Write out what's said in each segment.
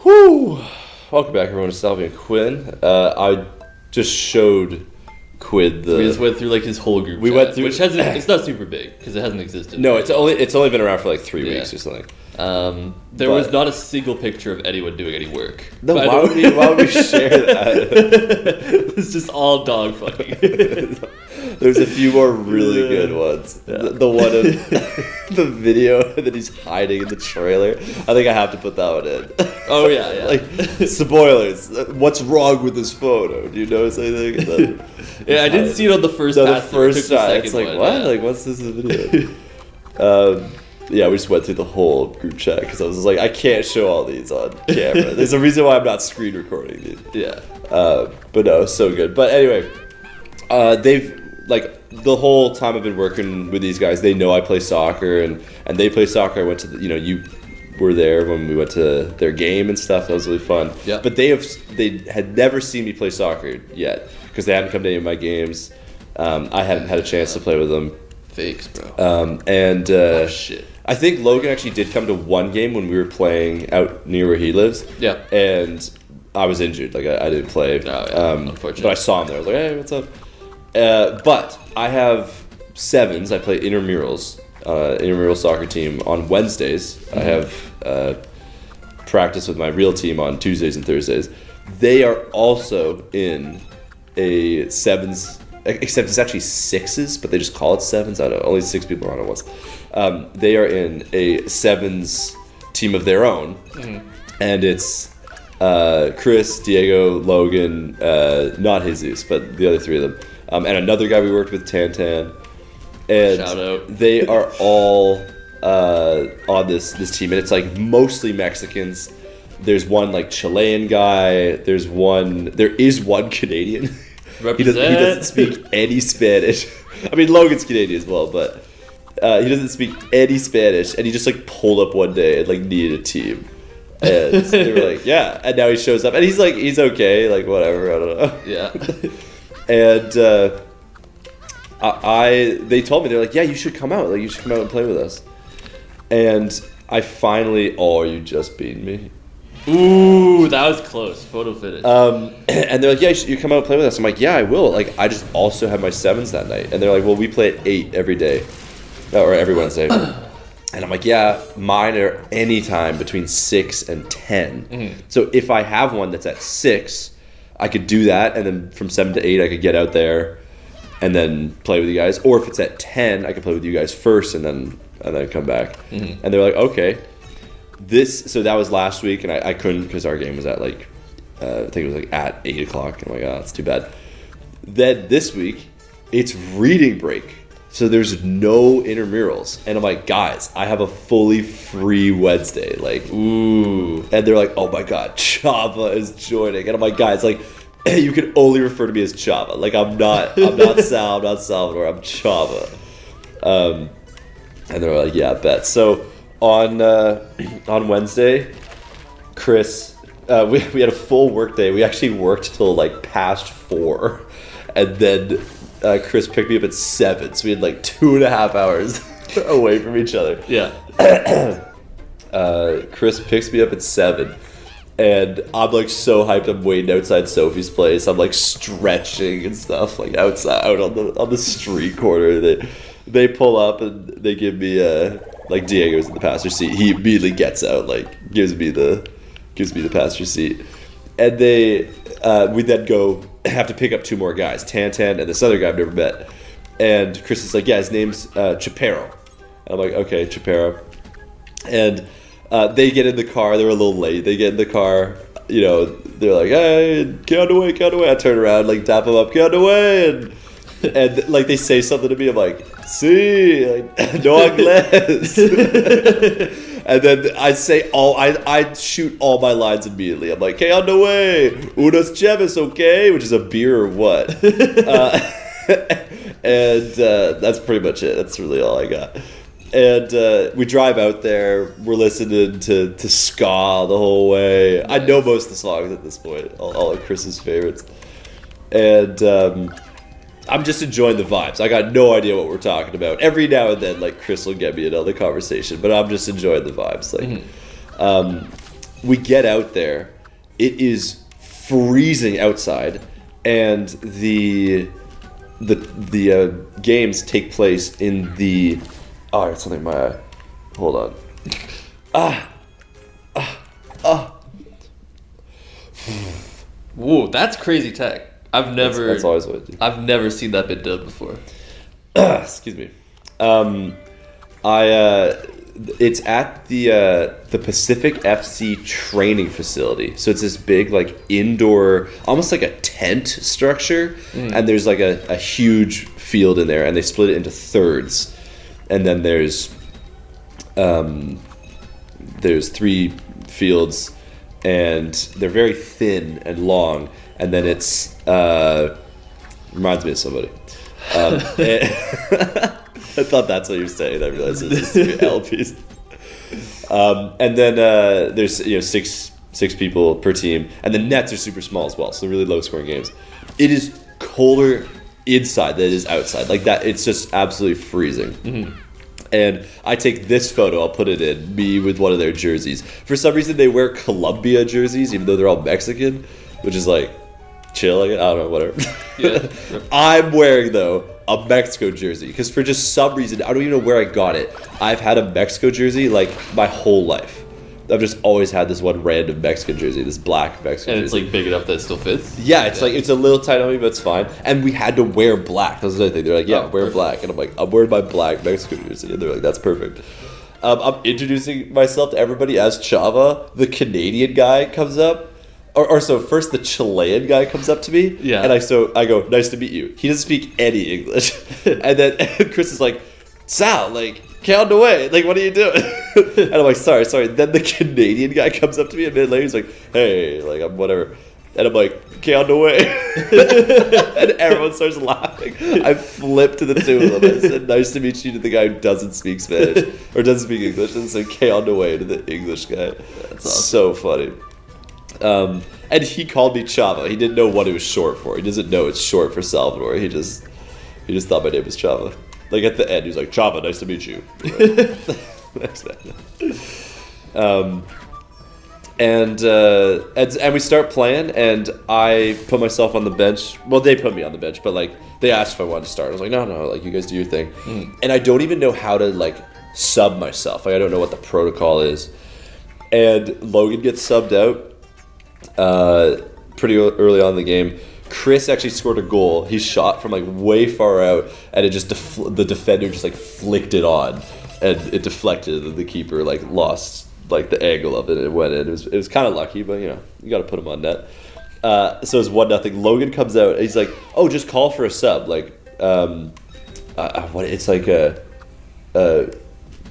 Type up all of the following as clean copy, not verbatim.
Whew! Welcome back, everyone, to Salvy and Quinn. I just showed Quinn the. We just went through like his whole group. We chat, went through. which hasn't. It's not super big because it hasn't existed. No, it's only been around for like 3 weeks or something. There was not a single picture of anyone doing any work. No, why would we share that? It's just all dog fucking. There's a few more really good ones. Yeah. The one of the video that he's hiding in the trailer. I think I have to put that one in. Oh yeah. Like spoilers. What's wrong with this photo? Do you notice anything? Yeah, I didn't see it on the first. No, the first time. It's like, what? Yeah. Like, what's this video? Yeah, we just went through the whole group chat because I was just like, I can't show all these on camera. There's a reason why I'm not screen recording these. Yeah. But no, so good. But anyway, they've, like, the whole time I've been working with these guys, they know I play soccer, and they play soccer. I went to, you were there when we went to their game and stuff. That was really fun. Yeah. But they had never seen me play soccer yet because they hadn't come to any of my games. I hadn't had a chance to play with them. Fakes, bro. Oh, shit. I think Logan actually did come to one game when we were playing out near where he lives. Yeah. And I was injured. Like, I didn't play. Oh, yeah. Unfortunately. But I saw him there. I was like, hey, what's up? But I have sevens. I play intramural soccer team on Wednesdays. Mm-hmm. I have practice with my real team on Tuesdays and Thursdays. They are also in a sevens, except it's actually sixes, but they just call it sevens. I don't know. Only 6 people are on it once. They are in a sevens team of their own. Mm-hmm. And it's Chris, Diego, Logan, not Jesus, but the other 3 of them. And another guy we worked with, Tantan. And shout out. They are all on this team. And it's like mostly Mexicans. There's one like Chilean guy. There is one Canadian. He doesn't speak any Spanish. I mean, Logan's Canadian as well, but he doesn't speak any Spanish. And he just like pulled up one day and like needed a team. And they were like, yeah. And now he shows up. And he's like, he's okay. Like, whatever. I don't know. Yeah. And they told me, they're like, yeah, you should come out. Like, you should come out and play with us. And I finally, you just beat me. Ooh, that was close. Photo finish. And they're like, yeah, you come out and play with us. I'm like, yeah, I will. Like, I just also had my sevens that night. And they're like, well, we play at 8 every day. Or every Wednesday. And I'm like, yeah, mine are any time between 6 and 10. Mm-hmm. So if I have one that's at 6, I could do that. And then from 7 to 8, I could get out there and then play with you guys. Or if it's at 10, I could play with you guys first and then come back. Mm-hmm. And they're like, okay. So that was last week, and I couldn't because our game was at like, I think it was like at 8 o'clock. And I'm like, that's too bad. Then this week, it's reading break. So there's no intramurals. And I'm like, guys, I have a fully free Wednesday. Like, ooh. And they're like, oh my God, Chava is joining. And I'm like, guys, like, you can only refer to me as Chava. Like, I'm not Sal, I'm not Salvador, I'm Chava. And they're like, yeah, bet. So on Wednesday, Chris, we had a full work day. We actually worked till like past 4. And then Chris picked me up at 7, so we had like 2.5 hours away from each other. Yeah. Chris picks me up at 7, and I'm like so hyped. I'm waiting outside Sophie's place. I'm like stretching and stuff, like outside, out on the street corner. They pull up and they give me like Diego's in the passenger seat. He immediately gets out, like gives me the passenger seat, and we then go. Have to pick up 2 more guys, Tantan and this other guy I've never met. And Chris is like, yeah, his name's Chaparro. I'm like, okay, Chaparro. And they get in the car. They were a little late. They get in the car. They're like, hey, get out of the way, get out of the way. I turn around, like, tap them up, get out of the way. And like, they say something to me. I'm like, sí, like, no inglés. And then I shoot all my lines immediately. I'm like, okay, on the way. Unos cheves, okay? Which is a beer or what? And that's pretty much it. That's really all I got. And we drive out there. We're listening to ska the whole way. Nice. I know most of the songs at this point. All of Chris's favorites. And I'm just enjoying the vibes. I got no idea what we're talking about. Every now and then, like, Chris will get me another conversation, but I'm just enjoying the vibes. Like, we get out there. It is freezing outside, and the games take place in the. Oh, I got something in my eye. Hold on. Whoa, that's crazy tech. That's always what I do. I've never seen that been done before. Excuse me. It's at the Pacific FC training facility. So it's this big like indoor, almost like a tent structure, and there's like a huge field in there, and they split it into thirds, and then there's 3 fields, and they're very thin and long, and then it's reminds me of somebody. I thought that's what you were saying. I realized it's just LPs. And then there's 6 people per team, and the nets are super small as well, so really low scoring games. It is colder inside than it is outside. Like that, it's just absolutely freezing. Mm-hmm. And I take this photo, I'll put it in, me with one of their jerseys. For some reason, they wear Colombia jerseys, even though they're all Mexican, which is like chill. I don't know, whatever. Yeah. I'm wearing, though, a Mexico jersey, because for just some reason, I don't even know where I got it. I've had a Mexico jersey like my whole life. I've just always had this one random Mexican jersey, this black Mexican jersey. And it's like big enough that it still fits? Yeah, it's like, it's a little tight on me, but it's fine. And we had to wear black. That was the other thing. They're like, wear perfect. Black. And I'm like, I'm wearing my black Mexico jersey. And they're like, that's perfect. I'm introducing myself to everybody as Chava. The Canadian guy comes up. So first the Chilean guy comes up to me. Yeah. And I go, nice to meet you. He doesn't speak any English. And then Chris is like, Sal, like, get on the way. Like, what are you doing? And I'm like, sorry. Then the Canadian guy comes up to me a minute later. He's like, hey, like, I'm whatever. And I'm like, get on the way. And everyone starts laughing. I flipped to the two of them. I said, nice to meet you, to the guy who doesn't speak Spanish or doesn't speak English. And said, get on the way, to the English guy. That's awesome. So funny. And he called me Chava. He didn't know what it was short for. He doesn't know it's short for Salvador. He just thought my name was Chava. Like at the end, he was like, Chava, nice to meet you. And we start playing, and I put myself on the bench. Well, they put me on the bench, but like they asked if I wanted to start. I was like, no, like you guys do your thing. And I don't even know how to like sub myself. Like I don't know what the protocol is. And Logan gets subbed out pretty early on in the game. Chris actually scored a goal. He shot from like way far out, and it just the defender just like flicked it on, and it deflected, and the keeper like lost like the angle of it, and it went in. It was kind of lucky, but you got to put him on net. So it's 1-0. Logan comes out, and he's like, "Oh, just call for a sub." Like, what? It's like a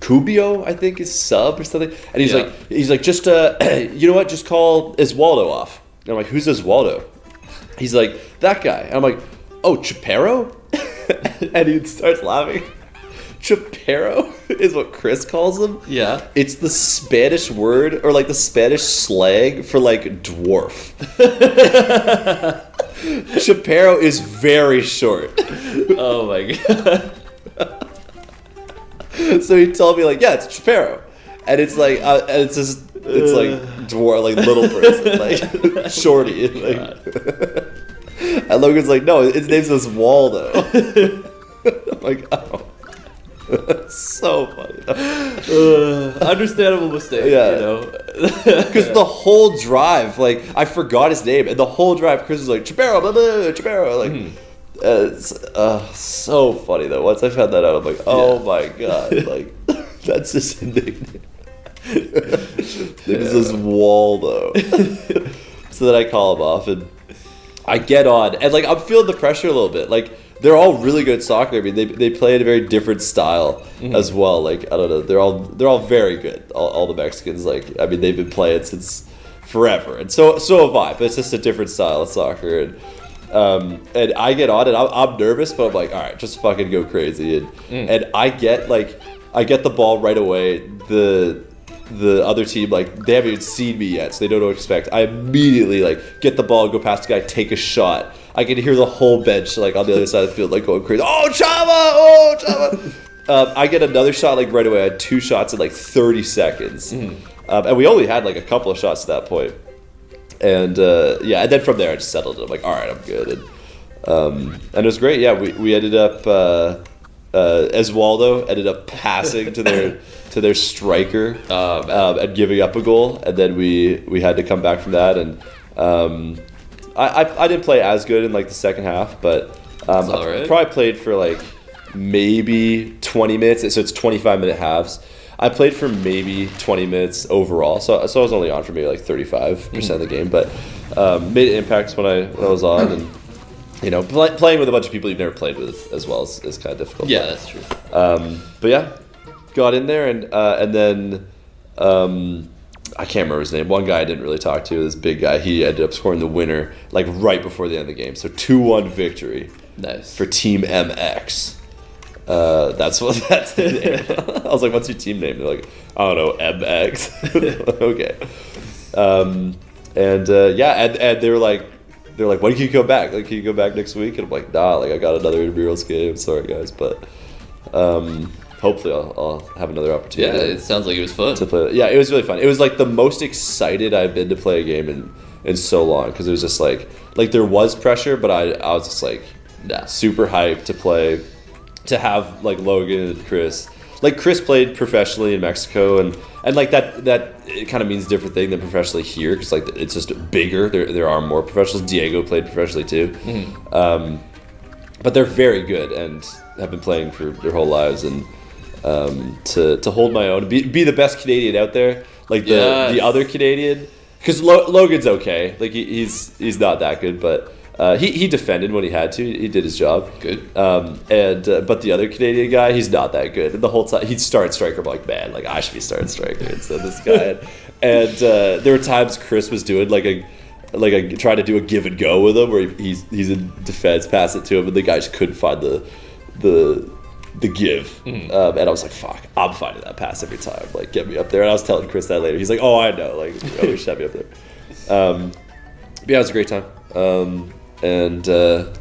Cubio, I think, is sub or something. And he's like, just you know what? Just call Oswaldo off. And I'm like, who's Oswaldo? He's like, that guy. And I'm like, oh, Chapero? And he starts laughing. Chapero is what Chris calls him. Yeah. It's the Spanish word, or like the Spanish slang for like dwarf. Chapero is very short. Oh my god. So he told me like, yeah, it's Chapero. And it's like, it's like dwarf, like little person, like shorty. Like. And Logan's like, no, his name's Oswaldo. I'm like, oh. So funny. Understandable mistake, you know. Because the whole drive, like, I forgot his name, and the whole drive, Chris was like, Chapero, blah, blah, Chapero, like, it's so funny though. Once I found that out, I'm like, oh my god, like, that's his nickname. This is Waldo. So then I call him off, and I get on, and like I'm feeling the pressure a little bit. Like they're all really good soccer. I mean, they play in a very different style as well. Like I don't know, they're all very good. All the Mexicans, like I mean, they've been playing since forever, and so have I. But it's just a different style of soccer, and I get on, and I'm nervous, but I'm like, all right, just fucking go crazy, and I get the ball right away. The other team, like, they haven't even seen me yet, so they don't know what to expect. I immediately, like, get the ball, go past the guy, take a shot. I can hear the whole bench, like, on the other side of the field, like, going crazy. Oh, Chava! I get another shot, like, right away. I had 2 shots in, like, 30 seconds. And we only had like a couple of shots to that point. And and then from there I just settled it. I'm like, all right, I'm good. And it was great. Yeah, we ended up Eswaldo ended up passing to their striker and giving up a goal, and then we had to come back from that. And I didn't play as good in like the second half, but I probably played for like maybe 20 minutes. So it's 25-minute halves. I played for maybe 20 minutes overall, so I was only on for maybe like 35% of the game, but made an impact when I was on, and you know, playing with a bunch of people you've never played with as well is kind of difficult. Yeah, that's true. But yeah, got in there, and then I can't remember his name. One guy I didn't really talk to, this big guy, he ended up scoring the winner like right before the end of the game. So 2-1 victory. Nice. For Team MX. That's the name. I was like, what's your team name? They're like, I don't know, MX. Okay. And they were like, when can you go back? Like, can you go back next week? And I'm like, nah, like I got another intramurals game. Sorry guys, but hopefully I'll have another opportunity. Yeah, it sounds like it was fun to play. Yeah, it was really fun. It was like the most excited I've been to play a game in so long, because it was just like there was pressure, but I was just like super hyped to play, to have like Logan and Chris. Like Chris played professionally in Mexico, and like that it kind of means a different thing than professionally here, because like it's just bigger. There are more professionals. Diego played professionally too, but they're very good and have been playing for their whole lives. And to hold my own, be the best Canadian out there, like the other Canadian, because Logan's okay. Like he's not that good, but. He defended when he had to. He did his job. Good. But the other Canadian guy, he's not that good. And the whole time he'd start striker. I'm like, man, like I should be starting striker instead of this guy. And there were times Chris was doing like a trying to do a give and go with him, where he's in defense, pass it to him, and the guy just couldn't find the give. And I was like, fuck, I'm finding that pass every time. Like, get me up there. And I was telling Chris that later. He's like, oh, I know. Like, you always should have me up there. But yeah, it was a great time. And am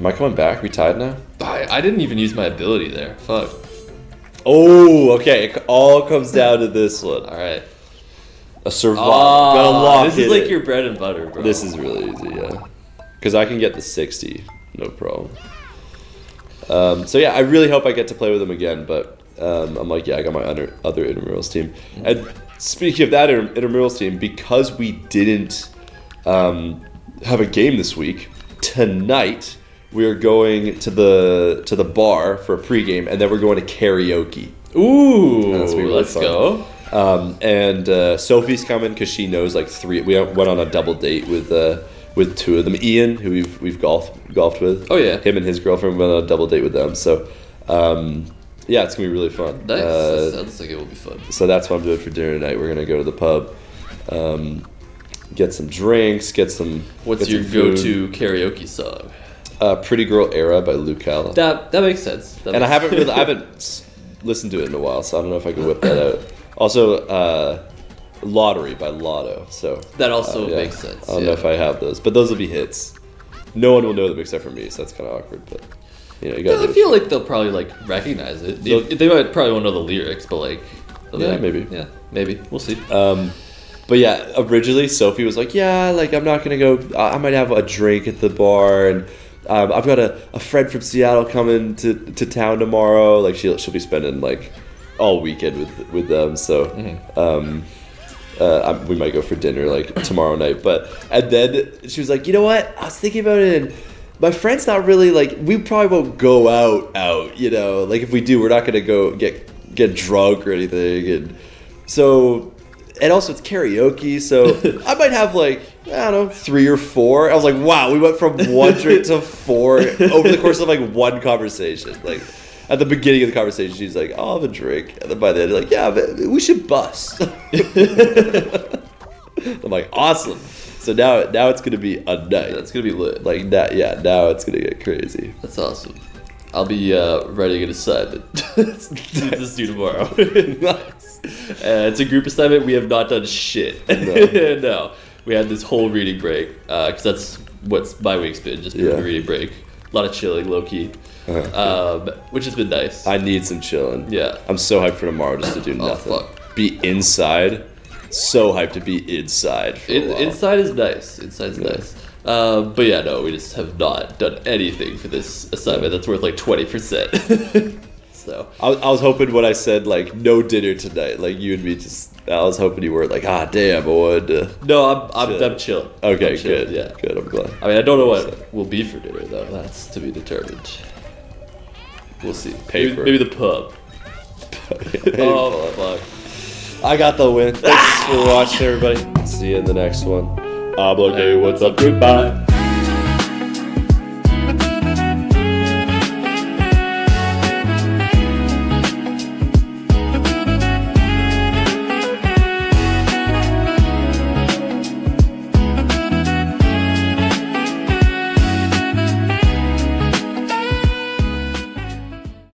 I coming back? We tied now? I didn't even use my ability there. Fuck. Oh, okay. It all comes down to this one. All right. A survival. Gotta lock this is like your bread and butter, bro. This is really easy, yeah. Because I can get the 60, no problem. So yeah, I really hope I get to play with them again. But I'm like, yeah, I got my other intramurals team. And speaking of that intramurals team, because we didn't have a game this week, tonight we are going to the bar for a pregame, and then we're going to karaoke. Ooh, let's go. And Sophie's coming because she knows like three. We went on a double date with two of them. Ian, who we've golfed with. Oh yeah, him and his girlfriend went on a double date with them. So yeah, it's gonna be really fun. Nice. That sounds like it will be fun. So that's what I'm doing for dinner tonight. We're gonna go to the pub. Get some drinks, What's your go-to karaoke song? Pretty Girl Era by Luke Hall. That makes sense. I haven't listened to it in a while, so I don't know if I can whip that out. Also, Lottery by Lotto. So that also makes sense. I don't know if I have those, but those will be hits. No one will know them except for me, so that's kind of awkward. But you know, you gotta. I feel like they'll probably like recognize it. They might probably won't know the lyrics, but like, maybe. Yeah, maybe we'll see. But yeah, originally Sophie was like, yeah, like I'm not gonna go. I might have a drink at the bar, and I've got a friend from Seattle coming to town tomorrow. Like she'll be spending like all weekend with them. So we might go for dinner like tomorrow night. And then she was like, you know what? I was thinking about it, and my friend's not really like. We probably won't go out. You know, like if we do, we're not gonna go get drunk or anything. And so. And also it's karaoke, so I might have like, I don't know, 3 or 4. I was like, wow, we went from 1 drink to 4 over the course of like one conversation. Like at the beginning of the conversation, she's like, I'll have a drink. And then by the end, like, yeah, but we should bust. I'm like, awesome. So now it's going to be a night. That's going to be lit. Like that, yeah, now it's going to get crazy. That's awesome. I'll be writing an assignment this due tomorrow. Nice. It's a group assignment. We have not done shit. No. No. We had this whole reading break because that's what's my week's been, just been a reading break. A lot of chilling, low key, which has been nice. I need some chilling. Yeah. I'm so hyped for tomorrow just to do nothing. Oh fuck. be inside. So hyped to be inside. Inside is nice. Inside's nice. But yeah, no, we just have not done anything for this assignment that's worth like 20%. So I was hoping when I said like no dinner tonight, like you and me I was hoping you were like, damn, I wanted to. No, I'm chilling. Okay, I'm chilling, good. Yeah, good. I'm glad. I mean, I don't know what will be for dinner though. That's to be determined. We'll see. Paper. Maybe the pub. Oh fuck. I got the win. Thanks for watching, everybody. See you in the next one. Hey, what's up? Goodbye.